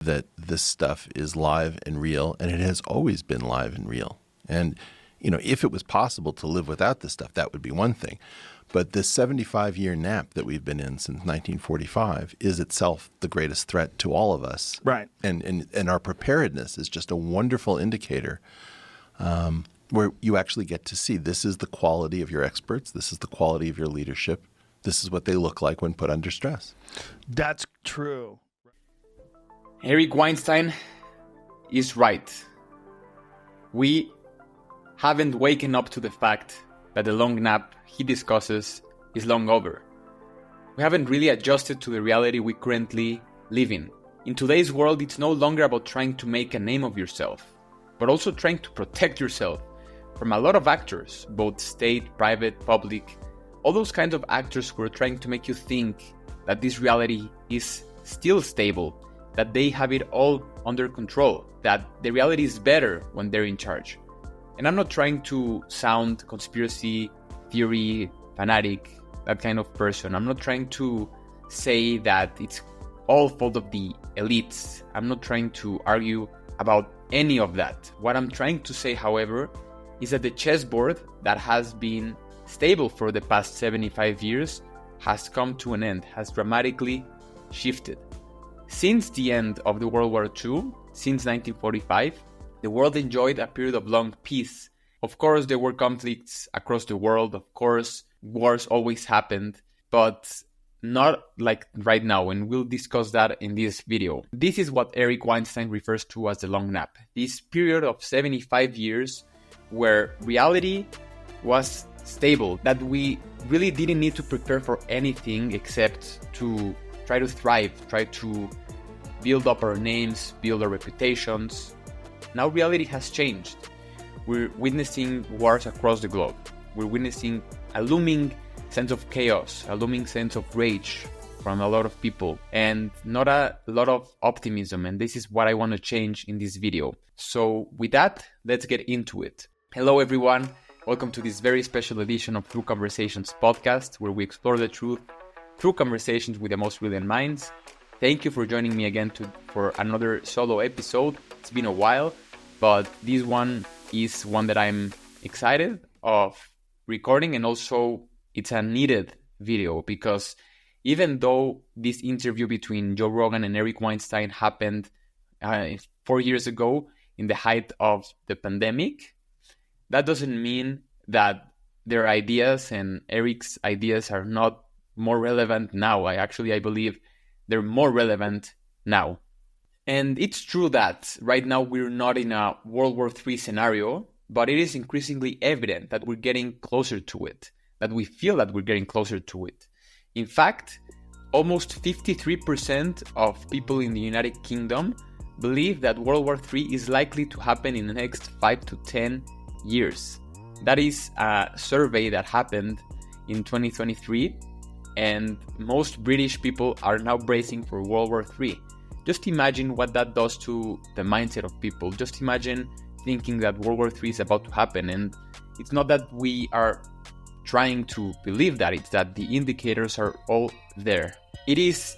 that this stuff is live and real, and it has always been live and real. And, if it was possible to live without this stuff, that would be one thing. But this 75-year nap that we've been in since 1945 is itself the greatest threat to all of us. Right. And our preparedness is just a wonderful indicator where you actually get to see this is the quality of your experts, this is the quality of your leadership, this is what they look like when put under stress. That's true. Eric Weinstein is right. We haven't waken up to the fact that the long nap he discusses is long over. We haven't really adjusted to the reality we currently live in. In today's world, it's no longer about trying to make a name of yourself, but also trying to protect yourself from a lot of actors, both state, private, public, all those kinds of actors who are trying to make you think that this reality is still stable, that they have it all under control, that the reality is better when they're in charge. And I'm not trying to sound conspiracy theory fanatic, that kind of person. I'm not trying to say that it's all fault of the elites. I'm not trying to argue about any of that. What I'm trying to say, however, is that the chessboard that has been stable for the past 75 years has come to an end, has dramatically shifted. Since the end of the World War II, since 1945, the world enjoyed a period of long peace. Of course, there were conflicts across the world. Of course, wars always happened, but not like right now, and we'll discuss that in this video. This is what Eric Weinstein refers to as the long nap. This period of 75 years where reality was stable, that we really didn't need to prepare for anything except to try to thrive, try to build up our names, build our reputations. Now reality has changed. We're witnessing wars across the globe. We're witnessing a looming sense of chaos, a looming sense of rage from a lot of people, and not a lot of optimism. And this is what I want to change in this video. So with that, let's get into it. Hello everyone. Welcome to this very special edition of Through Conversations podcast, where we explore the truth through conversations with the most brilliant minds. Thank you for joining me again for another solo episode. It's been a while, but this one is one that I'm excited of recording, and also it's a needed video because even though this interview between Joe Rogan and Eric Weinstein happened 4 years ago in the height of the pandemic, that doesn't mean that their ideas and Eric's ideas are not more relevant now. I believe they're more relevant now. And it's true that right now we're not in a World War III scenario, but it is increasingly evident that we're getting closer to it, that we feel that we're getting closer to it. In fact, almost 53% of people in the United Kingdom believe that World War III is likely to happen in the next 5 to 10 years. That is a survey that happened in 2023, and most British people are now bracing for World War III. Just imagine what that does to the mindset of people. Just imagine thinking that World War III is about to happen. And it's not that we are trying to believe that, it's that the indicators are all there. It is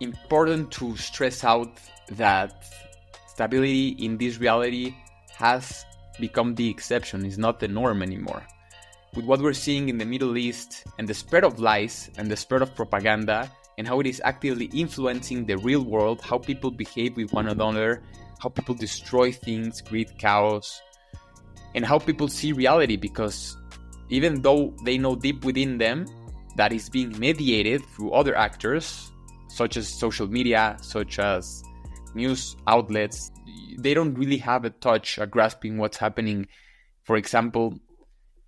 important to stress out that stability in this reality has become the exception, is not the norm anymore. With what we're seeing in the Middle East and the spread of lies and the spread of propaganda, and how it is actively influencing the real world, how people behave with one another, how people destroy things, create chaos, and how people see reality, because even though they know deep within them that is being mediated through other actors, such as social media, such as news outlets, they don't really have a touch, a grasping what's happening, for example,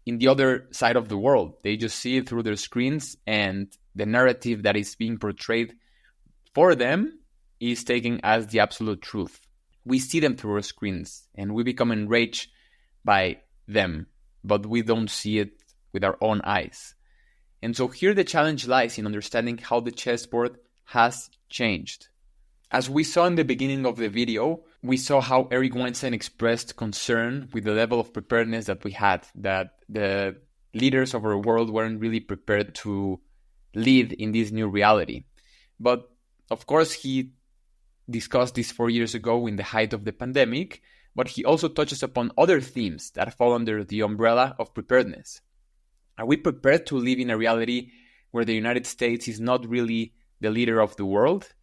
in the other side of the world. They just see it through their screens, and the narrative that is being portrayed for them is taken as the absolute truth. We see them through our screens, and we become enraged by them, but we don't see it with our own eyes. And so here the challenge lies in understanding how the chessboard has changed. As we saw in the beginning of the video, we saw how Eric Weinstein expressed concern with the level of preparedness that we had, that the leaders of our world weren't really prepared to lead in this new reality. But of course, he discussed this 4 years ago in the height of the pandemic, but he also touches upon other themes that fall under the umbrella of preparedness. Are we prepared to live in a reality where the United States is not really the leader of the world?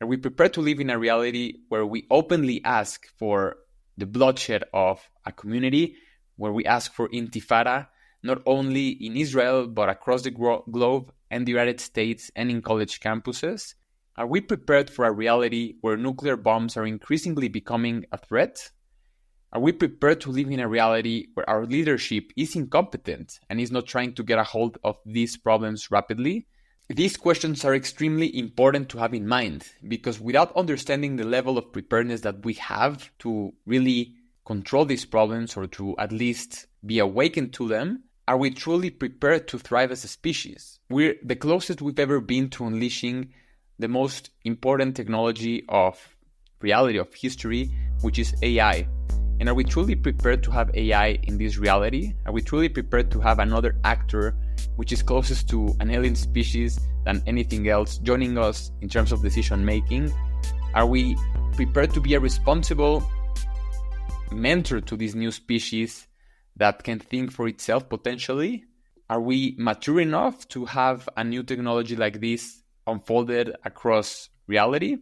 Are we prepared to live in a reality where we openly ask for the bloodshed of a community, where we ask for intifada, not only in Israel, but across the globe and the United States and in college campuses? Are we prepared for a reality where nuclear bombs are increasingly becoming a threat? Are we prepared to live in a reality where our leadership is incompetent and is not trying to get a hold of these problems rapidly? These questions are extremely important to have in mind, because without understanding the level of preparedness that we have to really control these problems, or to at least be awakened to them, are we truly prepared to thrive as a species? We're the closest we've ever been to unleashing the most important technology of reality, of history, which is AI. And are we truly prepared to have AI in this reality? Are we truly prepared to have another actor which is closest to an alien species than anything else joining us in terms of decision making? Are we prepared to be a responsible mentor to this new species that can think for itself potentially? Are we mature enough to have a new technology like this unfolded across reality?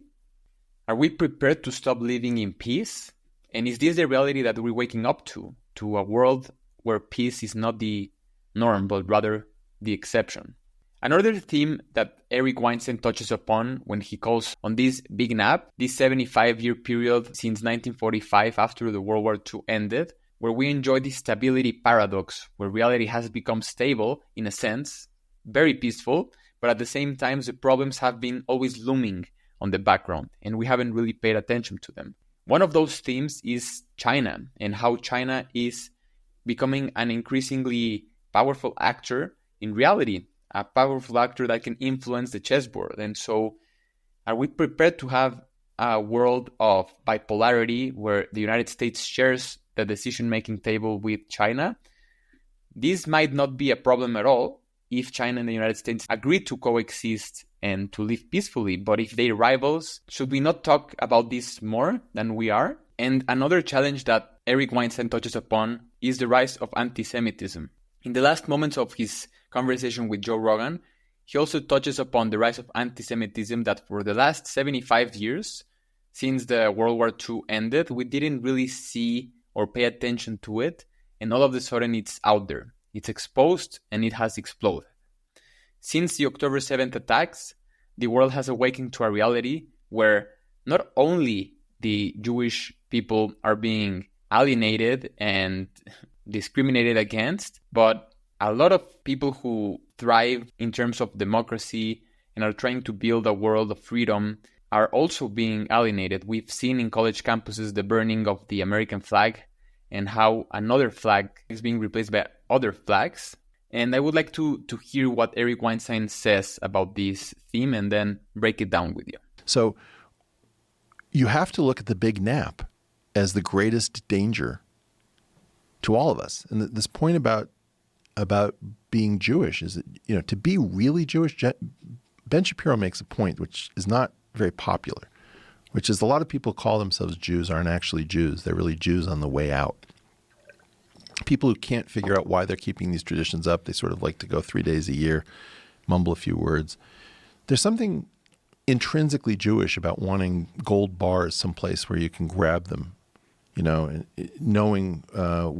Are we prepared to stop living in peace? And is this the reality that we're waking up to a world where peace is not the norm, but rather the exception? Another theme that Eric Weinstein touches upon when he calls on this big nap, this 75-year period since 1945 after the World War II ended, where we enjoy this stability paradox, where reality has become stable, in a sense, very peaceful, but at the same time the problems have been always looming on the background, and we haven't really paid attention to them. One of those themes is China, and how China is becoming an increasingly powerful actor in reality, a powerful actor that can influence the chessboard. And so, are we prepared to have a world of bipolarity where the United States shares the decision-making table with China? This might not be a problem at all if China and the United States agree to coexist and to live peacefully. But if they're rivals, should we not talk about this more than we are? And another challenge that Eric Weinstein touches upon is the rise of anti-Semitism. In the last moments of his conversation with Joe Rogan, he also touches upon the rise of anti-Semitism that for the last 75 years, since the World War II ended, we didn't really see or pay attention to it. And all of a sudden it's out there. It's exposed and it has exploded. Since the October 7th attacks, the world has awakened to a reality where not only the Jewish people are being alienated and discriminated against, but a lot of people who thrive in terms of democracy and are trying to build a world of freedom are also being alienated. We've seen in college campuses the burning of the American flag and how another flag is being replaced by other flags. And I would like to hear what Eric Weinstein says about this theme and then break it down with you. So you have to look at the big nap as the greatest danger to all of us. And this point about being Jewish is that, to be really Jewish, Ben Shapiro makes a point which is not very popular, which is a lot of people call themselves Jews aren't actually Jews. They're really Jews on the way out. People who can't figure out why they're keeping these traditions up, they sort of like to go 3 days a year, mumble a few words. There's something intrinsically Jewish about wanting gold bars someplace where you can grab them, knowing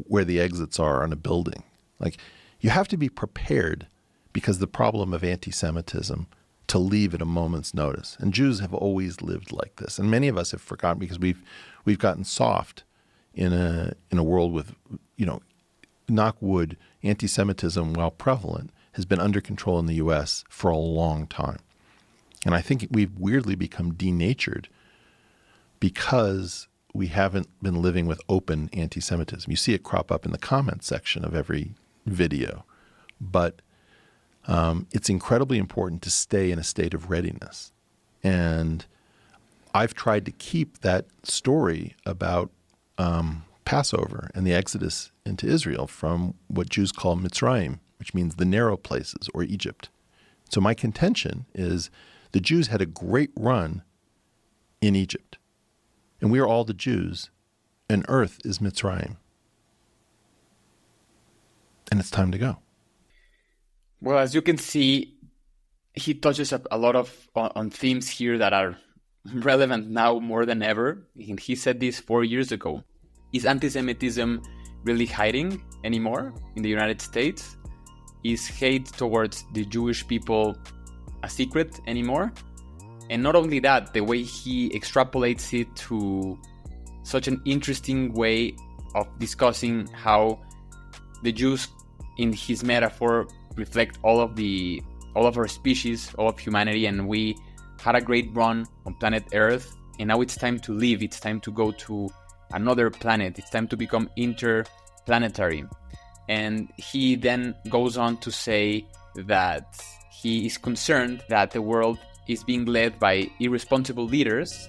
where the exits are on a building. Like, you have to be prepared because the problem of anti-Semitism to leave at a moment's notice. And Jews have always lived like this. And many of us have forgotten because we've gotten soft in a world with, knock wood, anti-Semitism, while prevalent, has been under control in the U.S. for a long time. And I think we've weirdly become denatured because we haven't been living with open anti-Semitism. You see it crop up in the comments section of every video. But it's incredibly important to stay in a state of readiness. And I've tried to keep that story about Passover and the Exodus into Israel from what Jews call Mitzrayim, which means the narrow places, or Egypt. So my contention is the Jews had a great run in Egypt. And we are all the Jews, and earth is Mitzrayim. And it's time to go. Well, as you can see, he touches a lot on themes here that are relevant now more than ever. He said this 4 years ago. Is anti-Semitism really hiding anymore in the United States? Is hate towards the Jewish people a secret anymore? And not only that, the way he extrapolates it to such an interesting way of discussing how the Jews, in his metaphor, reflect all of our species, all of humanity, and we had a great run on planet Earth, and now it's time to leave. It's time to go to another planet. It's time to become interplanetary. And he then goes on to say that he is concerned that the world is being led by irresponsible leaders.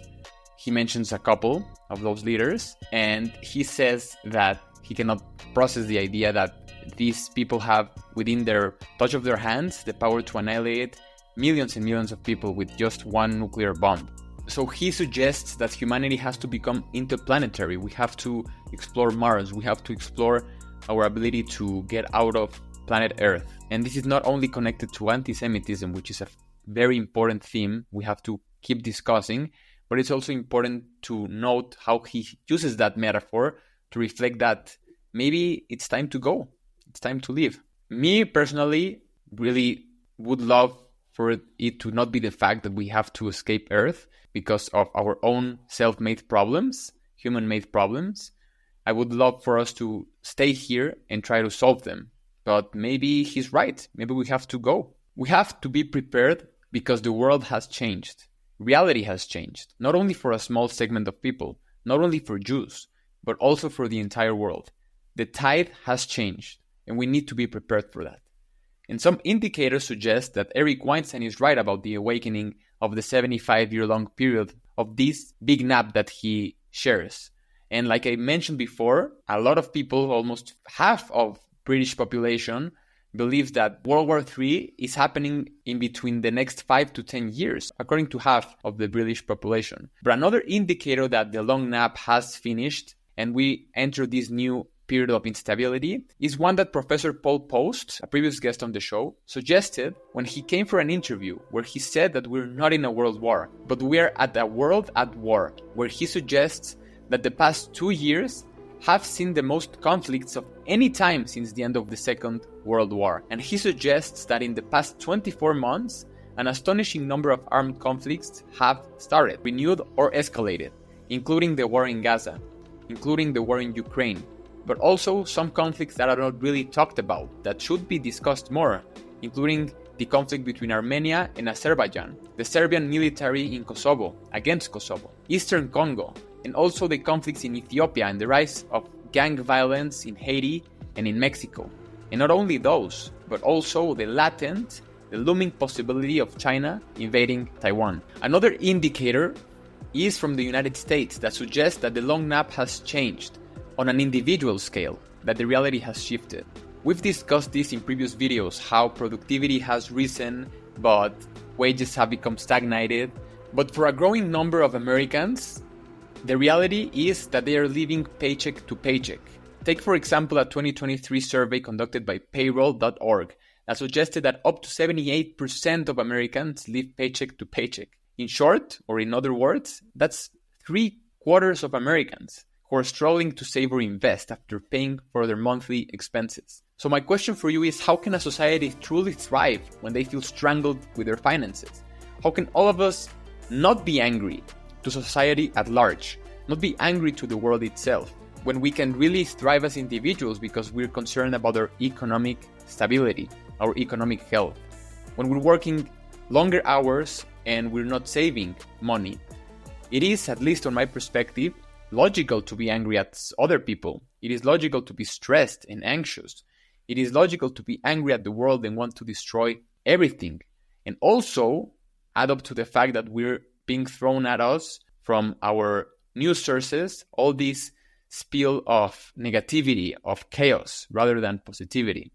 He mentions a couple of those leaders, and he says that he cannot process the idea that these people have within their touch of their hands the power to annihilate millions and millions of people with just one nuclear bomb. So he suggests that humanity has to become interplanetary. We have to explore Mars. We have to explore our ability to get out of planet Earth. And this is not only connected to anti-Semitism, which is a very important theme we have to keep discussing, but it's also important to note how he uses that metaphor to reflect that maybe it's time to go. It's time to leave. Me personally really would love for it to not be the fact that we have to escape Earth because of our own self-made problems, human-made problems. I would love for us to stay here and try to solve them. But maybe he's right. Maybe we have to go. We have to be prepared because the world has changed. Reality has changed, not only for a small segment of people, not only for Jews, but also for the entire world. The tide has changed, and we need to be prepared for that. And some indicators suggest that Eric Weinstein is right about the awakening of the 75-year-long period of this big nap that he shares. And like I mentioned before, a lot of people, almost half of British population, believes that World War III is happening in between the next 5 to 10 years, according to half of the British population. But another indicator that the long nap has finished and we enter this new period of instability is one that Professor Paul Post, a previous guest on the show, suggested when he came for an interview where he said that we're not in a world war, but we are at a world at war, where he suggests that the past 2 years have seen the most conflicts of any time since the end of the Second World War. And he suggests that in the past 24 months, an astonishing number of armed conflicts have started, renewed or escalated, including the war in Gaza, including the war in Ukraine, but also some conflicts that are not really talked about, that should be discussed more, including the conflict between Armenia and Azerbaijan, the Serbian military in Kosovo, against Kosovo, Eastern Congo, and also the conflicts in Ethiopia and the rise of gang violence in Haiti and in Mexico. And not only those, but also the looming possibility of China invading Taiwan. Another indicator is from the United States that suggests that the long nap has changed on an individual scale, that the reality has shifted. We've discussed this in previous videos, how productivity has risen, but wages have become stagnated. But for a growing number of Americans, the reality is that they are living paycheck to paycheck. Take, for example, a 2023 survey conducted by payroll.org that suggested that up to 78% of Americans live paycheck to paycheck. In short, or in other words, that's 3/4 of Americans who are struggling to save or invest after paying for their monthly expenses. So my question for you is, how can a society truly thrive when they feel strangled with their finances? How can all of us not be angry to society at large, not be angry to the world itself, when we can really thrive as individuals because we're concerned about our economic stability, our economic health, when we're working longer hours and we're not saving money? It is, at least on my perspective, logical to be angry at other people. It is logical to be stressed and anxious. It is logical to be angry at the world and want to destroy everything. And also add up to the fact that we're being thrown at us from our news sources all this spill of negativity, of chaos, rather than positivity.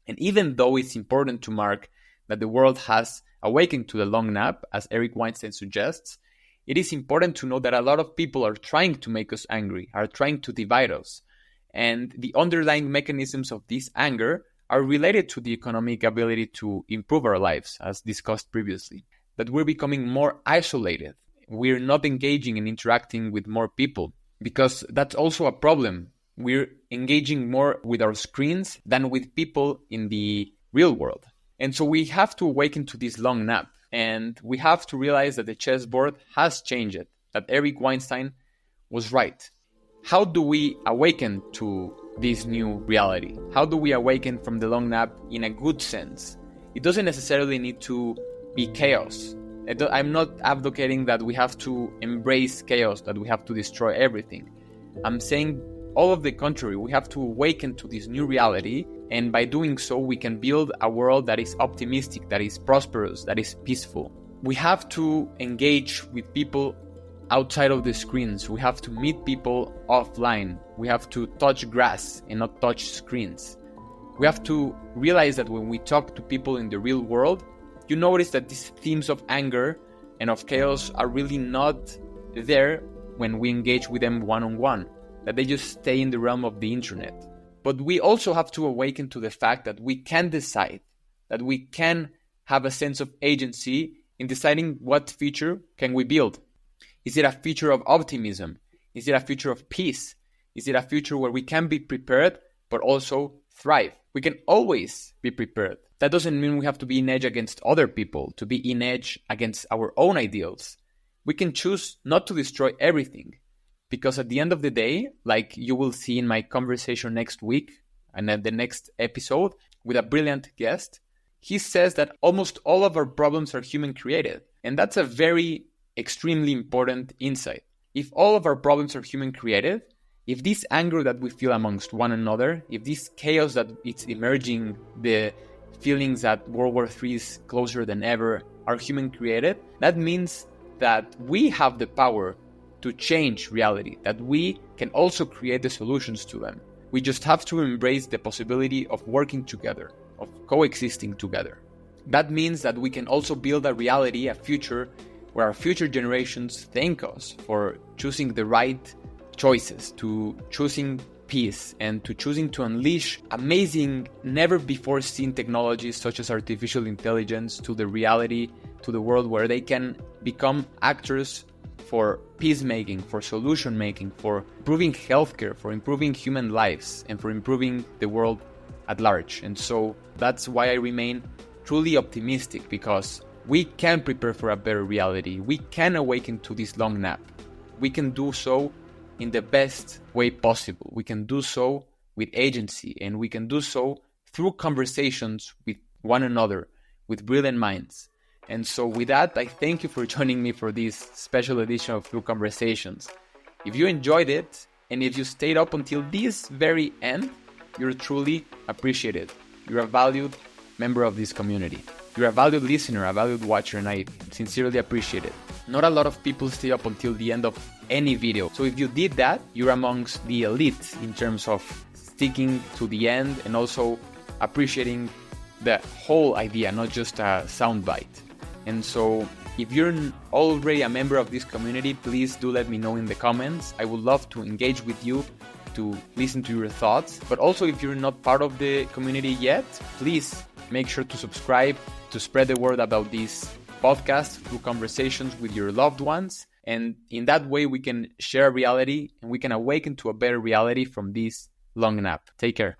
And even though it's important to mark that the world has awakened to the long nap, as Eric Weinstein suggests, it is important to know that a lot of people are trying to make us angry, are trying to divide us. And the underlying mechanisms of this anger are related to the economic ability to improve our lives, as discussed previously. That we're becoming more isolated. We're not engaging and interacting with more people, because that's also a problem. We're engaging more with our screens than with people in the real world. And so we have to awaken to this long nap. And we have to realize that the chessboard has changed, that Eric Weinstein was right. How do we awaken to this new reality? How do we awaken from the long nap in a good sense? It doesn't necessarily need to be chaos. I'm not advocating that we have to embrace chaos, that we have to destroy everything. I'm saying all of the contrary. We have to awaken to this new reality, and by doing so, we can build a world that is optimistic, that is prosperous, that is peaceful. We have to engage with people outside of the screens. We have to meet people offline. We have to touch grass and not touch screens. We have to realize that when we talk to people in the real world, you notice that these themes of anger and of chaos are really not there when we engage with them one-on-one, that they just stay in the realm of the internet. But we also have to awaken to the fact that we can decide, that we can have a sense of agency in deciding what future can we build. Is it a future of optimism? Is it a future of peace? Is it a future where we can be prepared but also thrive? We can always be prepared. That doesn't mean we have to be in edge against other people, to be in edge against our own ideals. We can choose not to destroy everything. Because at the end of the day, like you will see in my conversation next week and at the next episode with a brilliant guest, he says that almost all of our problems are human created. And that's a very extremely important insight. If all of our problems are human created, if this anger that we feel amongst one another, if this chaos that it's emerging, the feelings that World War III is closer than ever are human created, that means that we have the power to change reality, that we can also create the solutions to them. We just have to embrace the possibility of working together, of coexisting together. That means that we can also build a reality, a future, where our future generations thank us for choosing the right choices, to choosing peace, and to choosing to unleash amazing, never-before-seen technologies such as artificial intelligence to the reality, to the world where they can become actors for peacemaking, for solution making, for improving healthcare, for improving human lives, and for improving the world at large. And so that's why I remain truly optimistic, because we can prepare for a better reality. We can awaken to this long nap. We can do so in the best way possible. We can do so with agency, and we can do so through conversations with one another, with brilliant minds. And so with that, I thank you for joining me for this special edition of Through Conversations. If you enjoyed it, and if you stayed up until this very end, you're truly appreciated. You're a valued member of this community. You're a valued listener, a valued watcher, and I sincerely appreciate it. Not a lot of people stay up until the end of any video. So if you did that, you're amongst the elite in terms of sticking to the end and also appreciating the whole idea, not just a soundbite. And so if you're already a member of this community, please do let me know in the comments. I would love to engage with you, to listen to your thoughts. But also, if you're not part of the community yet, please make sure to subscribe, to spread the word about this podcast Through Conversations with your loved ones. And in that way, we can share reality and we can awaken to a better reality from this long nap. Take care.